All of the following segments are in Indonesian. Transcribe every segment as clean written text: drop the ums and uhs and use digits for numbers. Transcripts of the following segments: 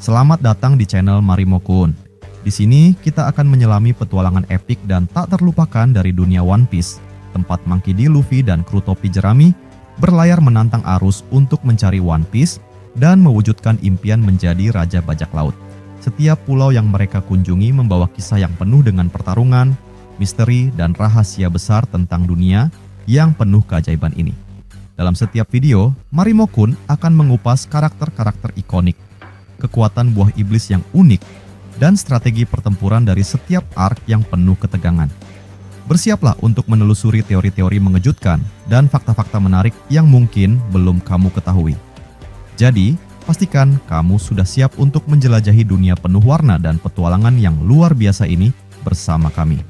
Selamat datang di channel Marimo-kun. Di sini kita akan menyelami petualangan epik dan tak terlupakan dari dunia One Piece, tempat Monkey D. Luffy dan kru topi jerami berlayar menantang arus untuk mencari One Piece dan mewujudkan impian menjadi Raja Bajak Laut. Setiap pulau yang mereka kunjungi membawa kisah yang penuh dengan pertarungan, misteri, dan rahasia besar tentang dunia yang penuh keajaiban ini. Dalam setiap video, Marimo-kun akan mengupas karakter-karakter ikonik, kekuatan buah iblis yang unik, dan strategi pertempuran dari setiap arc yang penuh ketegangan. Bersiaplah untuk menelusuri teori-teori mengejutkan dan fakta-fakta menarik yang mungkin belum kamu ketahui. Jadi, pastikan kamu sudah siap untuk menjelajahi dunia penuh warna dan petualangan yang luar biasa ini bersama kami.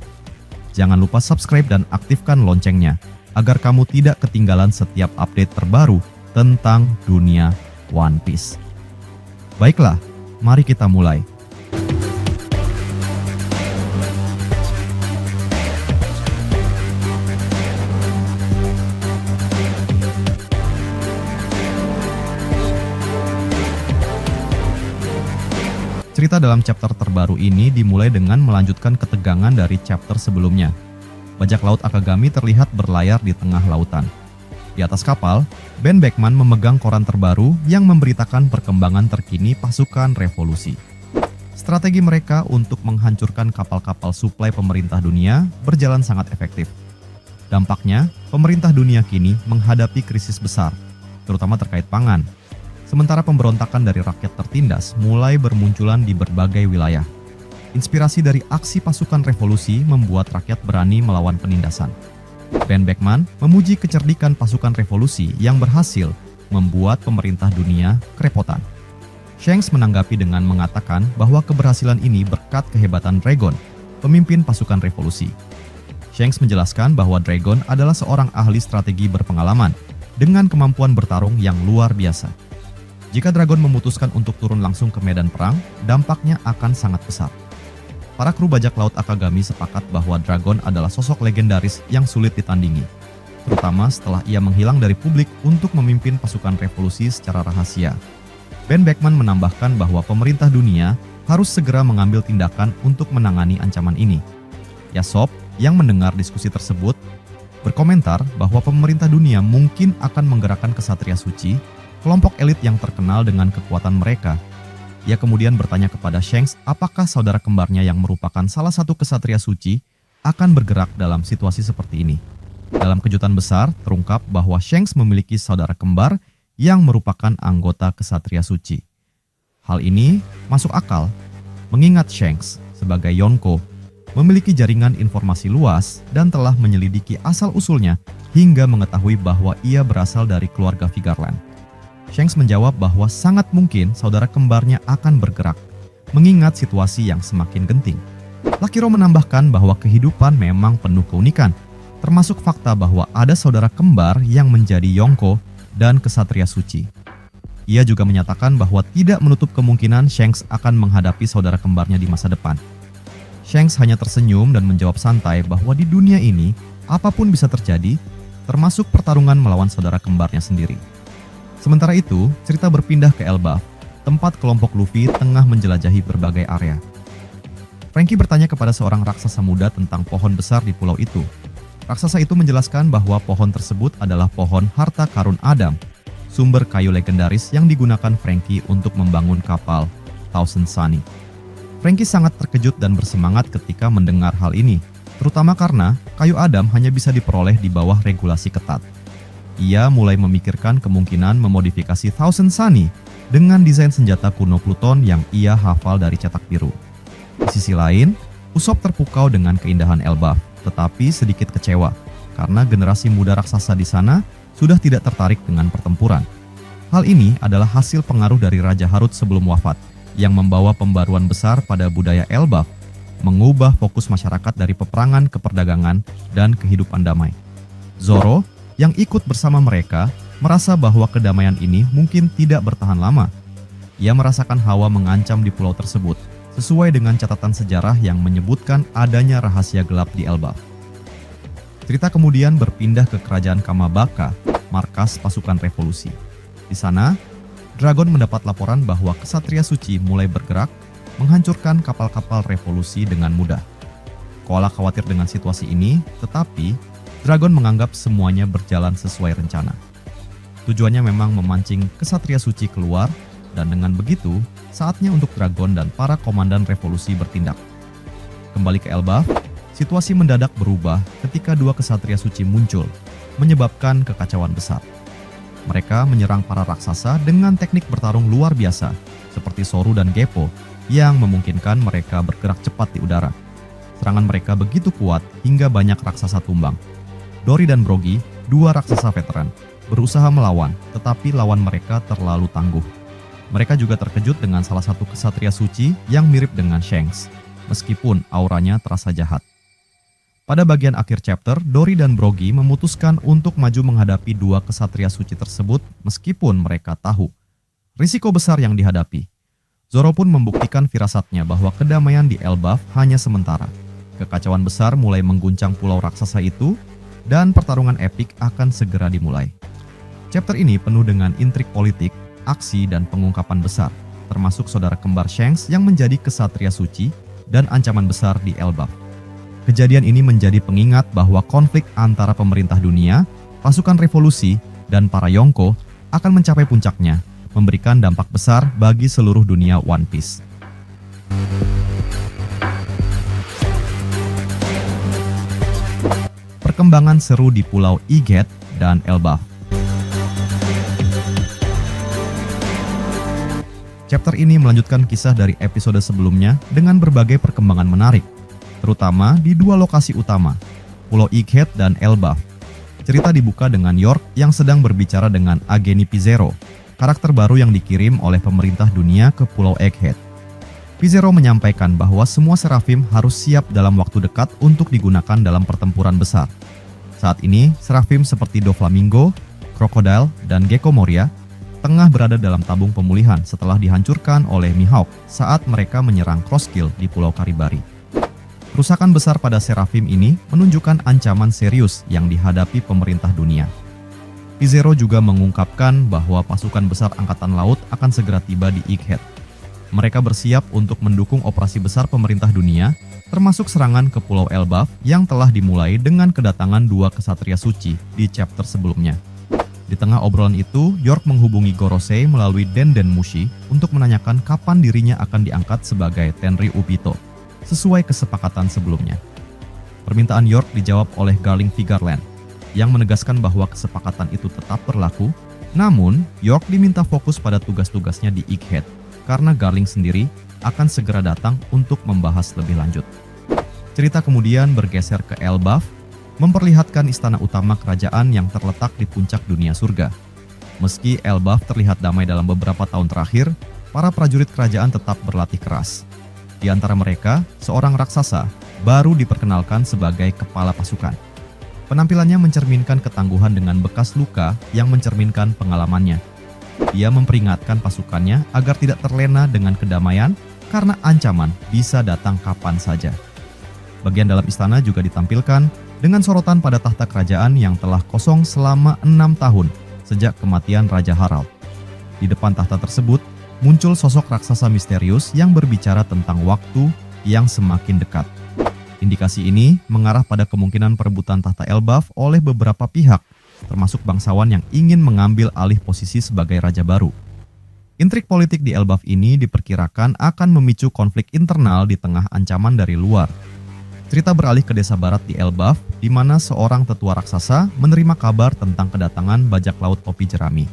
Jangan lupa subscribe dan aktifkan loncengnya, agar kamu tidak ketinggalan setiap update terbaru tentang dunia One Piece. Baiklah, mari kita mulai. Cerita dalam chapter terbaru ini dimulai dengan melanjutkan ketegangan dari chapter sebelumnya. Bajak laut Akagami terlihat berlayar di tengah lautan. Di atas kapal, Ben Beckman memegang koran terbaru yang memberitakan perkembangan terkini pasukan revolusi. Strategi mereka untuk menghancurkan kapal-kapal suplai pemerintah dunia berjalan sangat efektif. Dampaknya, pemerintah dunia kini menghadapi krisis besar, terutama terkait pangan. Sementara pemberontakan dari rakyat tertindas mulai bermunculan di berbagai wilayah. Inspirasi dari aksi pasukan revolusi membuat rakyat berani melawan penindasan. Ben Beckman memuji kecerdikan pasukan revolusi yang berhasil membuat pemerintah dunia kerepotan. Shanks menanggapi dengan mengatakan bahwa keberhasilan ini berkat kehebatan Dragon, pemimpin pasukan revolusi. Shanks menjelaskan bahwa Dragon adalah seorang ahli strategi berpengalaman dengan kemampuan bertarung yang luar biasa. Jika Dragon memutuskan untuk turun langsung ke medan perang, dampaknya akan sangat besar. Para kru bajak laut Akagami sepakat bahwa Dragon adalah sosok legendaris yang sulit ditandingi, terutama setelah ia menghilang dari publik untuk memimpin pasukan revolusi secara rahasia. Ben Beckman menambahkan bahwa pemerintah dunia harus segera mengambil tindakan untuk menangani ancaman ini. Yasop, yang mendengar diskusi tersebut, berkomentar bahwa pemerintah dunia mungkin akan menggerakkan kesatria suci, kelompok elit yang terkenal dengan kekuatan mereka. Ia kemudian bertanya kepada Shanks apakah saudara kembarnya yang merupakan salah satu kesatria suci akan bergerak dalam situasi seperti ini. Dalam kejutan besar, terungkap bahwa Shanks memiliki saudara kembar yang merupakan anggota kesatria suci. Hal ini masuk akal, mengingat Shanks sebagai Yonko memiliki jaringan informasi luas dan telah menyelidiki asal-usulnya hingga mengetahui bahwa ia berasal dari keluarga Vigarland. Shanks menjawab bahwa sangat mungkin saudara kembarnya akan bergerak, mengingat situasi yang semakin genting. Lakiro menambahkan bahwa kehidupan memang penuh keunikan, termasuk fakta bahwa ada saudara kembar yang menjadi Yonko dan kesatria suci. Ia juga menyatakan bahwa tidak menutup kemungkinan Shanks akan menghadapi saudara kembarnya di masa depan. Shanks hanya tersenyum dan menjawab santai bahwa di dunia ini, apapun bisa terjadi, termasuk pertarungan melawan saudara kembarnya sendiri. Sementara itu, cerita berpindah ke Elbaf, tempat kelompok Luffy tengah menjelajahi berbagai area. Franky bertanya kepada seorang raksasa muda tentang pohon besar di pulau itu. Raksasa itu menjelaskan bahwa pohon tersebut adalah pohon harta karun Adam, sumber kayu legendaris yang digunakan Franky untuk membangun kapal Thousand Sunny. Franky sangat terkejut dan bersemangat ketika mendengar hal ini, terutama karena kayu Adam hanya bisa diperoleh di bawah regulasi ketat. Ia mulai memikirkan kemungkinan memodifikasi Thousand Sunny dengan desain senjata kuno Pluton yang ia hafal dari cetak biru. Di sisi lain, Usopp terpukau dengan keindahan Elbaf, tetapi sedikit kecewa karena generasi muda raksasa di sana sudah tidak tertarik dengan pertempuran. Hal ini adalah hasil pengaruh dari Raja Harut sebelum wafat, yang membawa pembaruan besar pada budaya Elbaf, mengubah fokus masyarakat dari peperangan ke perdagangan dan kehidupan damai. Zoro yang ikut bersama mereka merasa bahwa kedamaian ini mungkin tidak bertahan lama. Ia merasakan hawa mengancam di pulau tersebut, sesuai dengan catatan sejarah yang menyebutkan adanya rahasia gelap di Elbaf. Cerita kemudian berpindah ke kerajaan Kamabaka, markas pasukan revolusi. Di sana, Dragon mendapat laporan bahwa Ksatria Suci mulai bergerak, menghancurkan kapal-kapal revolusi dengan mudah. Koala khawatir dengan situasi ini, tetapi Dragon menganggap semuanya berjalan sesuai rencana. Tujuannya memang memancing Ksatria Suci keluar, dan dengan begitu, saatnya untuk Dragon dan para komandan revolusi bertindak. Kembali ke Elbaf, situasi mendadak berubah ketika dua Ksatria Suci muncul, menyebabkan kekacauan besar. Mereka menyerang para raksasa dengan teknik bertarung luar biasa, seperti Soru dan Gepo, yang memungkinkan mereka bergerak cepat di udara. Serangan mereka begitu kuat hingga banyak raksasa tumbang. Dori dan Brogy, dua raksasa veteran, berusaha melawan, tetapi lawan mereka terlalu tangguh. Mereka juga terkejut dengan salah satu Ksatria Suci yang mirip dengan Shanks, meskipun auranya terasa jahat. Pada bagian akhir chapter, Dori dan Brogy memutuskan untuk maju menghadapi dua Ksatria Suci tersebut meskipun mereka tahu risiko besar yang dihadapi. Zoro pun membuktikan firasatnya bahwa kedamaian di Elbaf hanya sementara. Kekacauan besar mulai mengguncang pulau raksasa itu dan pertarungan epik akan segera dimulai. Chapter ini penuh dengan intrik politik, aksi, dan pengungkapan besar, termasuk saudara kembar Shanks yang menjadi Ksatria Suci dan ancaman besar di Elbaf. Kejadian ini menjadi pengingat bahwa konflik antara pemerintah dunia, pasukan revolusi, dan para Yonko akan mencapai puncaknya, memberikan dampak besar bagi seluruh dunia One Piece. Perkembangan seru di Pulau Egghead dan Elbaf. Chapter ini melanjutkan kisah dari episode sebelumnya dengan berbagai perkembangan menarik, terutama di dua lokasi utama, Pulau Egghead dan Elbaf. Cerita dibuka dengan York yang sedang berbicara dengan Ageni Pizarro, karakter baru yang dikirim oleh pemerintah dunia ke Pulau Egghead. Pizarro menyampaikan bahwa semua Seraphim harus siap dalam waktu dekat untuk digunakan dalam pertempuran besar. Saat ini, Seraphim seperti Doflamingo, Crocodile, dan Gecko Moria tengah berada dalam tabung pemulihan setelah dihancurkan oleh Mihawk saat mereka menyerang Crosskill di Pulau Karibari. Kerusakan besar pada Seraphim ini menunjukkan ancaman serius yang dihadapi pemerintah dunia. Pizarro juga mengungkapkan bahwa pasukan besar Angkatan Laut akan segera tiba di Egghead. Mereka bersiap untuk mendukung operasi besar pemerintah dunia, termasuk serangan ke Pulau Elbaf yang telah dimulai dengan kedatangan dua Ksatria Suci di chapter sebelumnya. Di tengah obrolan itu, York menghubungi Gorosei melalui Denden Mushi untuk menanyakan kapan dirinya akan diangkat sebagai Tenri Ubito, sesuai kesepakatan sebelumnya. Permintaan York dijawab oleh Garling Vigarland, yang menegaskan bahwa kesepakatan itu tetap berlaku, namun York diminta fokus pada tugas-tugasnya di Egghead, karena Garling sendiri akan segera datang untuk membahas lebih lanjut. Cerita kemudian bergeser ke Elbaf, memperlihatkan istana utama kerajaan yang terletak di puncak dunia surga. Meski Elbaf terlihat damai dalam beberapa tahun terakhir, para prajurit kerajaan tetap berlatih keras. Di antara mereka, seorang raksasa baru diperkenalkan sebagai kepala pasukan. Penampilannya mencerminkan ketangguhan dengan bekas luka yang mencerminkan pengalamannya. Dia memperingatkan pasukannya agar tidak terlena dengan kedamaian karena ancaman bisa datang kapan saja. Bagian dalam istana juga ditampilkan dengan sorotan pada tahta kerajaan yang telah kosong selama 6 tahun sejak kematian Raja Harald. Di depan tahta tersebut, muncul sosok raksasa misterius yang berbicara tentang waktu yang semakin dekat. Indikasi ini mengarah pada kemungkinan perebutan tahta Elbaf oleh beberapa pihak, termasuk bangsawan yang ingin mengambil alih posisi sebagai raja baru. Intrik politik di Elbaf ini diperkirakan akan memicu konflik internal di tengah ancaman dari luar. Cerita beralih ke desa barat di Elbaf, di mana seorang tetua raksasa menerima kabar tentang kedatangan bajak laut topi jerami.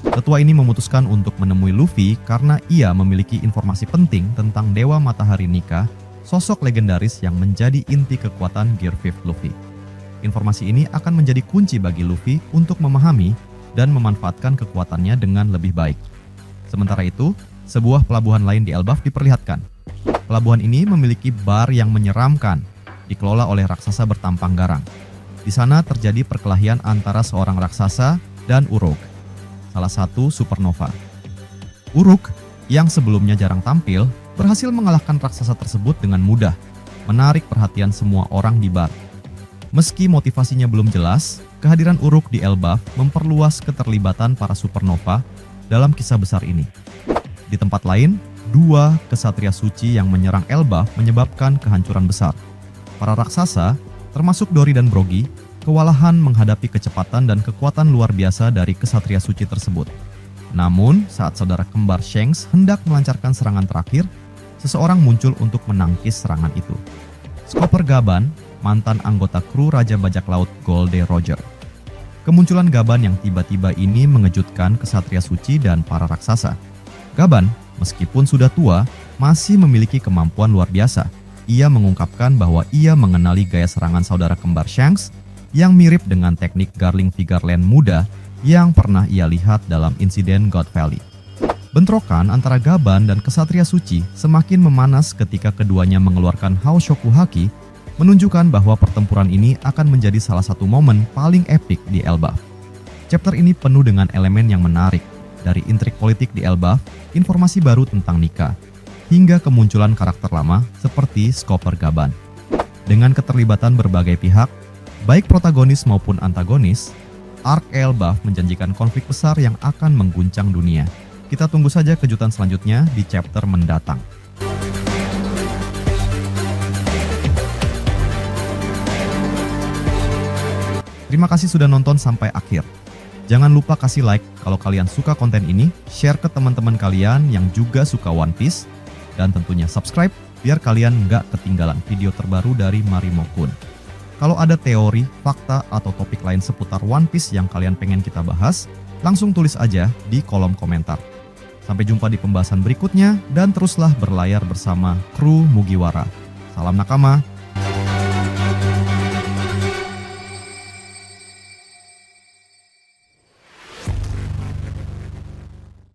Tetua ini memutuskan untuk menemui Luffy karena ia memiliki informasi penting tentang Dewa Matahari Nika, sosok legendaris yang menjadi inti kekuatan Gear 5 Luffy. Informasi ini akan menjadi kunci bagi Luffy untuk memahami dan memanfaatkan kekuatannya dengan lebih baik. Sementara itu, sebuah pelabuhan lain di Elbaf diperlihatkan. Pelabuhan ini memiliki bar yang menyeramkan, dikelola oleh raksasa bertampang garang. Di sana terjadi perkelahian antara seorang raksasa dan Uruk, salah satu supernova. Uruk, yang sebelumnya jarang tampil, berhasil mengalahkan raksasa tersebut dengan mudah, menarik perhatian semua orang di bar. Meski motivasinya belum jelas, kehadiran Uruk di Elbaf memperluas keterlibatan para supernova dalam kisah besar ini. Di tempat lain, dua kesatria suci yang menyerang Elbaf menyebabkan kehancuran besar. Para raksasa, termasuk Dori dan Brogy, kewalahan menghadapi kecepatan dan kekuatan luar biasa dari kesatria suci tersebut. Namun, saat saudara kembar Shanks hendak melancarkan serangan terakhir, seseorang muncul untuk menangkis serangan itu. Skopper Gaban, mantan anggota kru Raja Bajak Laut Golde Roger. Kemunculan Gaban yang tiba-tiba ini mengejutkan kesatria suci dan para raksasa. Gaban, meskipun sudah tua, masih memiliki kemampuan luar biasa. Ia mengungkapkan bahwa ia mengenali gaya serangan saudara kembar Shanks yang mirip dengan teknik Garling Vigarland muda yang pernah ia lihat dalam insiden God Valley. Bentrokan antara Gaban dan kesatria suci semakin memanas ketika keduanya mengeluarkan Haoshoku Haki, menunjukkan bahwa pertempuran ini akan menjadi salah satu momen paling epik di Elbaf. Chapter ini penuh dengan elemen yang menarik, dari intrik politik di Elbaf, informasi baru tentang Nika, hingga kemunculan karakter lama seperti Skopper Gaban. Dengan keterlibatan berbagai pihak, baik protagonis maupun antagonis, arc Elbaf menjanjikan konflik besar yang akan mengguncang dunia. Kita tunggu saja kejutan selanjutnya di chapter mendatang. Terima kasih sudah nonton sampai akhir. Jangan lupa kasih like kalau kalian suka konten ini, share ke teman-teman kalian yang juga suka One Piece, dan tentunya subscribe biar kalian nggak ketinggalan video terbaru dari Marimo Kun. Kalau ada teori, fakta, atau topik lain seputar One Piece yang kalian pengen kita bahas, langsung tulis aja di kolom komentar. Sampai jumpa di pembahasan berikutnya, dan teruslah berlayar bersama kru Mugiwara. Salam nakama.